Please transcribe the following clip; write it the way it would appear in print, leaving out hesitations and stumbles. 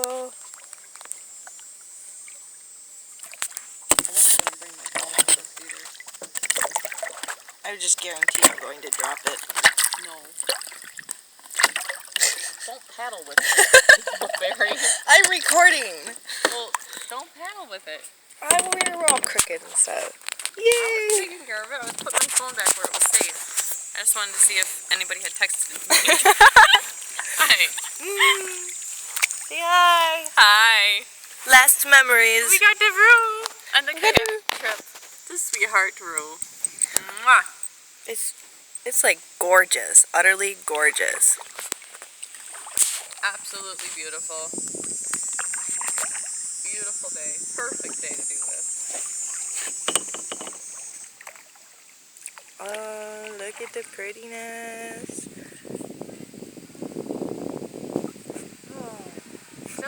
go. I wasn't going to bring my phone with us either. I just guarantee I'm going to drop it. No. Don't paddle with it, Barry. I'm recording. Well, don't paddle with it. We were all crooked and stuff. I was Yay! taking care of it. I was putting my phone back where it was safe. I just wanted to see if anybody had texted me. Hi. Say hi. Hi. Last memories. We got the room on the kayak trip. The sweetheart room. Mwah. It's like gorgeous, utterly gorgeous. Absolutely beautiful. Beautiful day. Perfect day to do this. Oh, look at the prettiness.